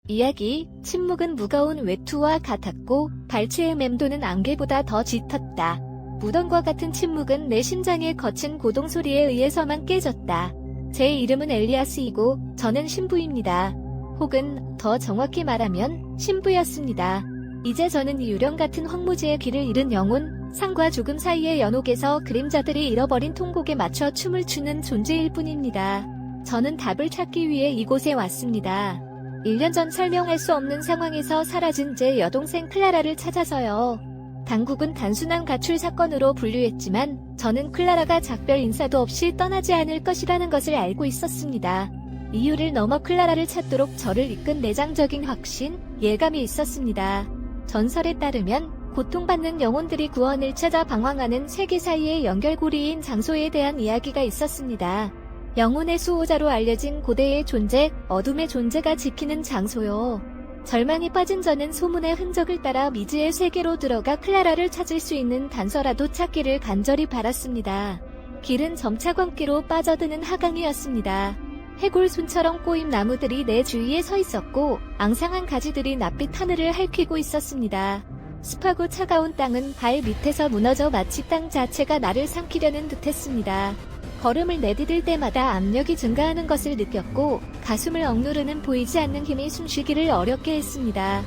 이야기, 침묵은 무거운 외투와 같았고 발치에 맴도는 안개보다 더 짙었다. 무덤과 같은 침묵은 내 심장의 거친 고동 소리에 의해서만 깨졌다. 제 이름은 엘리아스이고 저는 신부입니다. 혹은 더 정확히 말하면 신부였습니다. 이제 저는 이 유령 같은 황무지의 길을 잃은 영혼, 산과 죽음 사이의 연옥에서 그림자들이 잃어버린 통곡에 맞춰 춤을 추는 존재일 뿐입니다. 저는 답을 찾기 위해 이곳에 왔습니다. 1년 전 설명할 수 없는 상황에서 사라진 제 여동생 클라라를 찾아서요. 당국은 단순한 가출 사건으로 분류했지만 저는 클라라가 작별 인사도 없이 떠나지 않을 것이라는 것을 알고 있었습니다. 이유를 넘어 클라라를 찾도록 저를 이끈 내장적인 확신, 예감이 있었습니다. 전설에 따르면 고통받는 영혼들이 구원을 찾아 방황하는 세계 사이의 연결고리인 장소에 대한 이야기가 있었습니다. 영혼의 수호자로 알려진 고대의 존재, 어둠의 존재가 지키는 장소요. 절망에 빠진 저는 소문의 흔적을 따라 미지의 세계로 들어가 클라라를 찾을 수 있는 단서라도 찾기를 간절히 바랐습니다. 길은 점차 광기로 빠져드는 하강이었습니다. 해골순처럼 꼬인 나무들이 내 주위에 서 있었고 앙상한 가지들이 낯빛 하늘을 핥히고 있었습니다. 습하고 차가운 땅은 발 밑에서 무너져 마치 땅 자체가 나를 삼키려는 듯했습니다. 걸음을 내디딜 때마다 압력이 증가하는 것을 느꼈고 가슴을 억누르는 보이지 않는 힘이 숨쉬기를 어렵게 했습니다.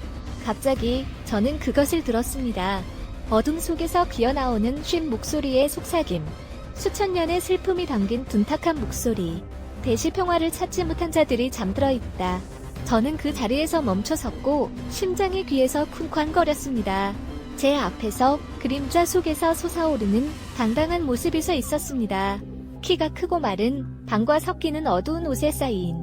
갑자기 저는 그것을 들었습니다. 어둠 속에서 기어나오는 쉰 목소리의 속삭임. 수천 년의 슬픔이 담긴 둔탁한 목소리. 대시 평화를 찾지 못한 자들이 잠들어 있다. 저는 그 자리에서 멈춰섰고 심장이 귀에서 쿵쾅거렸습니다. 제 앞에서 그림자 속에서 솟아오르는 당당한 모습이 서 있었습니다. 키가 크고 마른 방과 섞이는 어두운 옷에 쌓인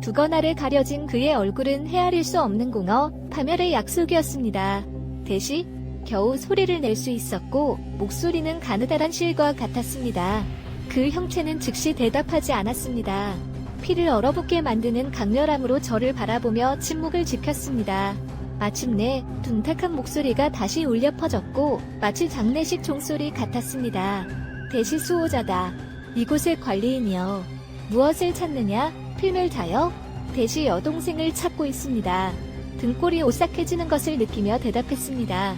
두거나를 가려진 그의 얼굴은 헤아릴 수 없는 공허, 파멸의 약속이었습니다. 대시 겨우 소리를 낼 수 있었고 목소리는 가느다란 실과 같았습니다. 그 형체는 즉시 대답하지 않았습니다. 피를 얼어붙게 만드는 강렬함으로 저를 바라보며 침묵을 지켰습니다. 마침내 둔탁한 목소리가 다시 울려 퍼졌고 마치 장례식 종소리 같았습니다. 대시 수호자다. 이곳의 관리인이여. 무엇을 찾느냐? 필멸자여? 대시 여동생을 찾고 있습니다. 등골이 오싹해지는 것을 느끼며 대답했습니다.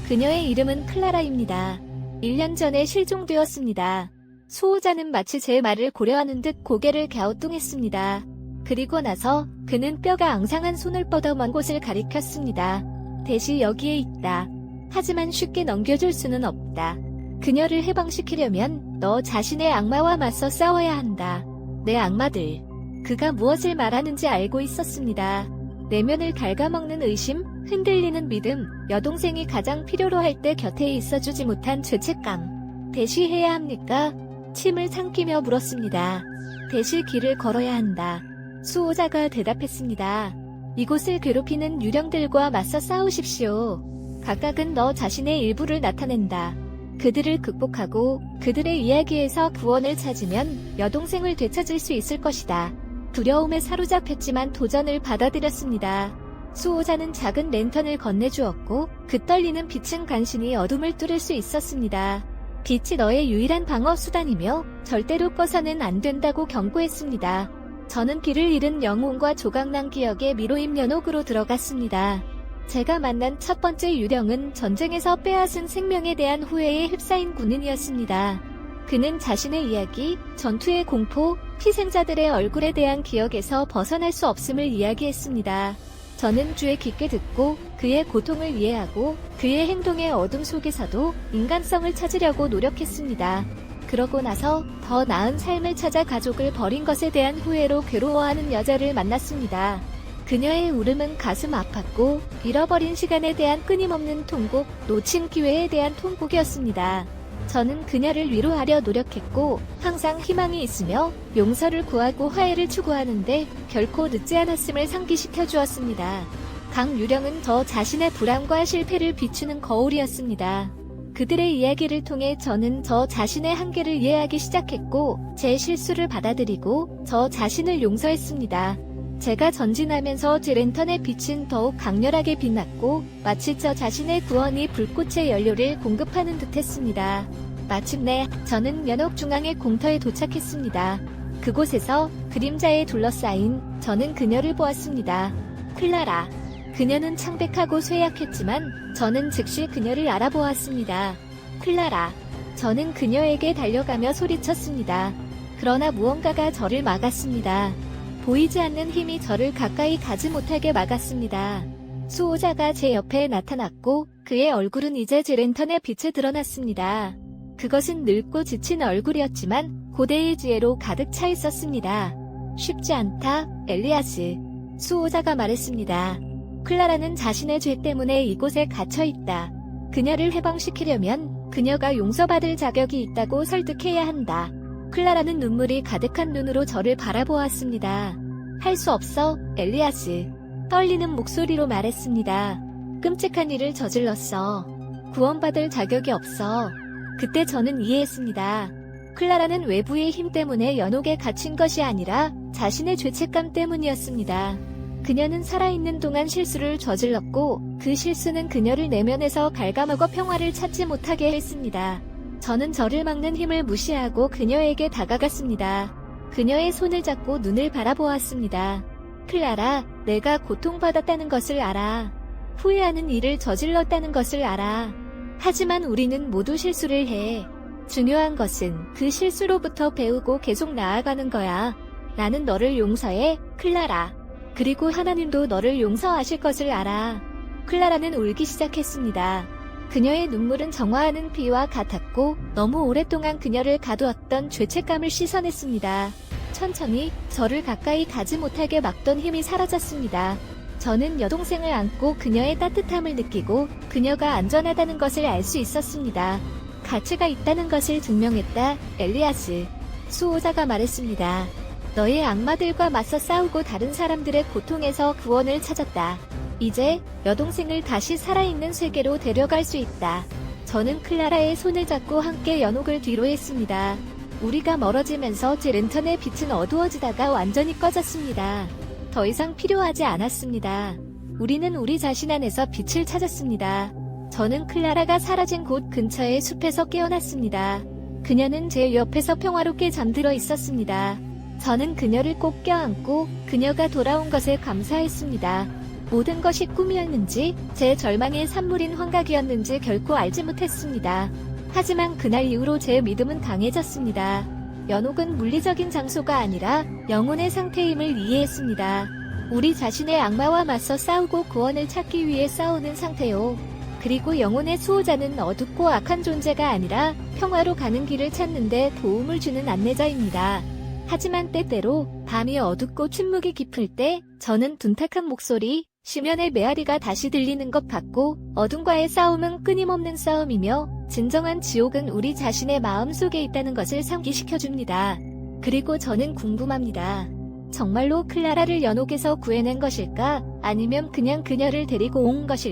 그녀의 이름은 클라라입니다. 1년 전에 실종되었습니다. 수호자는 마치 제 말을 고려하는 듯 고개를 갸우뚱했습니다. 그리고 나서 그는 뼈가 앙상한 손을 뻗어 먼 곳을 가리켰습니다. 대시 여기에 있다. 하지만 쉽게 넘겨줄 수는 없다. 그녀를 해방시키려면 너 자신의 악마와 맞서 싸워야 한다. 내 악마들. 그가 무엇을 말하는지 알고 있었습니다. 내면을 갉아먹는 의심, 흔들리는 믿음, 여동생이 가장 필요로 할 때 곁에 있어주지 못한 죄책감. 대시해야 합니까? 침을 삼키며 물었습니다. 대시 길을 걸어야 한다. 수호자가 대답했습니다. 이곳을 괴롭히는 유령들과 맞서 싸우십시오. 각각은 너 자신의 일부를 나타낸다. 그들을 극복하고 그들의 이야기에서 구원을 찾으면 여동생을 되찾을 수 있을 것이다. 두려움에 사로잡혔지만 도전을 받아들였습니다. 수호자는 작은 랜턴을 건네주었고 그 떨리는 빛은 간신히 어둠을 뚫을 수 있었습니다. 빛이 너의 유일한 방어 수단이며 절대로 꺼서는 안 된다고 경고했습니다. 저는 길을 잃은 영혼과 조각난 기억의 미로임 연옥으로 들어갔습니다. 제가 만난 첫 번째 유령은 전쟁에서 빼앗은 생명에 대한 후회에 휩싸인 군인이었습니다. 그는 자신의 이야기, 전투의 공포, 희생자들의 얼굴에 대한 기억에서 벗어날 수 없음을 이야기했습니다. 저는 귀에 깊게 듣고 그의 고통을 이해하고 그의 행동의 어둠 속에서도 인간성을 찾으려고 노력했습니다. 그러고 나서 더 나은 삶을 찾아 가족을 버린 것에 대한 후회로 괴로워하는 여자를 만났습니다. 그녀의 울음은 가슴 아팠고 잃어버린 시간에 대한 끊임없는 통곡, 놓친 기회에 대한 통곡이었습니다. 저는 그녀를 위로하려 노력했고 항상 희망이 있으며 용서를 구하고 화해를 추구하는데 결코 늦지 않았음을 상기시켜 주었습니다. 각 유령은 저 자신의 불안과 실패를 비추는 거울이었습니다. 그들의 이야기를 통해 저는 저 자신의 한계를 이해하기 시작했고 제 실수를 받아들이고 저 자신을 용서했습니다. 제가 전진하면서 제 랜턴의 빛은 더욱 강렬하게 빛났고 마치 저 자신의 구원이 불꽃의 연료를 공급하는 듯했습니다. 마침내 저는 연옥 중앙의 공터에 도착했습니다. 그곳에서 그림자에 둘러싸인 저는 그녀를 보았습니다. 클라라. 그녀는 창백하고 쇠약했지만 저는 즉시 그녀를 알아보았습니다. 클라라. 저는 그녀에게 달려가며 소리쳤습니다. 그러나 무언가가 저를 막았습니다. 보이지 않는 힘이 저를 가까이 가지 못하게 막았습니다. 수호자가 제 옆에 나타났고 그의 얼굴은 이제 제 랜턴에 빛에 드러났습니다. 그것은 늙고 지친 얼굴이었지만 고대의 지혜로 가득 차 있었습니다. 쉽지 않다, 엘리아스. 수호자가 말했습니다. 클라라는 자신의 죄 때문에 이곳에 갇혀 있다. 그녀를 해방시키려면 그녀가 용서받을 자격이 있다고 설득해야 한다. 클라라는 눈물이 가득한 눈으로 저를 바라보았습니다. 할 수 없어, 엘리아스. 떨리는 목소리로 말했습니다. 끔찍한 일을 저질렀어. 구원받을 자격이 없어. 그때 저는 이해했습니다. 클라라는 외부의 힘 때문에 연옥에 갇힌 것이 아니라 자신의 죄책감 때문이었습니다. 그녀는 살아있는 동안 실수를 저질렀고 그 실수는 그녀를 내면에서 갉아먹어 평화를 찾지 못하게 했습니다. 저는 저를 막는 힘을 무시하고 그녀에게 다가갔습니다. 그녀의 손을 잡고 눈을 바라보았습니다. 클라라, 내가 고통받았다는 것을 알아. 후회하는 일을 저질렀다는 것을 알아. 하지만 우리는 모두 실수를 해. 중요한 것은 그 실수로부터 배우고 계속 나아가는 거야. 나는 너를 용서해, 클라라. 그리고 하나님도 너를 용서하실 것을 알아. 클라라는 울기 시작했습니다. 그녀의 눈물은 정화하는 피와 같았고 너무 오랫동안 그녀를 가두었던 죄책감을 씻어냈습니다. 천천히 저를 가까이 가지 못하게 막던 힘이 사라졌습니다. 저는 여동생을 안고 그녀의 따뜻함을 느끼고 그녀가 안전하다는 것을 알 수 있었습니다. 가치가 있다는 것을 증명했다, 엘리아스. 수호자가 말했습니다. 너의 악마들과 맞서 싸우고 다른 사람들의 고통에서 구원을 찾았다. 이제 여동생을 다시 살아있는 세계로 데려갈 수 있다. 저는 클라라의 손을 잡고 함께 연옥을 뒤로 했습니다. 우리가 멀어지면서 제 랜턴의 빛은 어두워지다가 완전히 꺼졌습니다. 더 이상 필요하지 않았습니다. 우리는 우리 자신 안에서 빛을 찾았습니다. 저는 클라라가 사라진 곳 근처의 숲에서 깨어났습니다. 그녀는 제 옆에서 평화롭게 잠들어 있었습니다. 저는 그녀를 꼭 껴안고 그녀가 돌아온 것에 감사했습니다. 모든 것이 꿈이었는지 제 절망의 산물인 환각이었는지 결코 알지 못했습니다. 하지만 그날 이후로 제 믿음은 강해졌습니다. 연옥은 물리적인 장소가 아니라 영혼의 상태임을 이해했습니다. 우리 자신의 악마와 맞서 싸우고 구원을 찾기 위해 싸우는 상태요. 그리고 영혼의 수호자는 어둡고 악한 존재가 아니라 평화로 가는 길을 찾는데 도움을 주는 안내자입니다. 하지만 때때로 밤이 어둡고 침묵이 깊을 때 저는 둔탁한 목소리, 심연의 메아리가 다시 들리는 것 같고 어둠과의 싸움은 끊임없는 싸움이며 진정한 지옥은 우리 자신의 마음 속에 있다는 것을 상기시켜줍니다. 그리고 저는 궁금합니다. 정말로 클라라를 연옥에서 구해낸 것일까? 아니면 그냥 그녀를 데리고 온 것일까?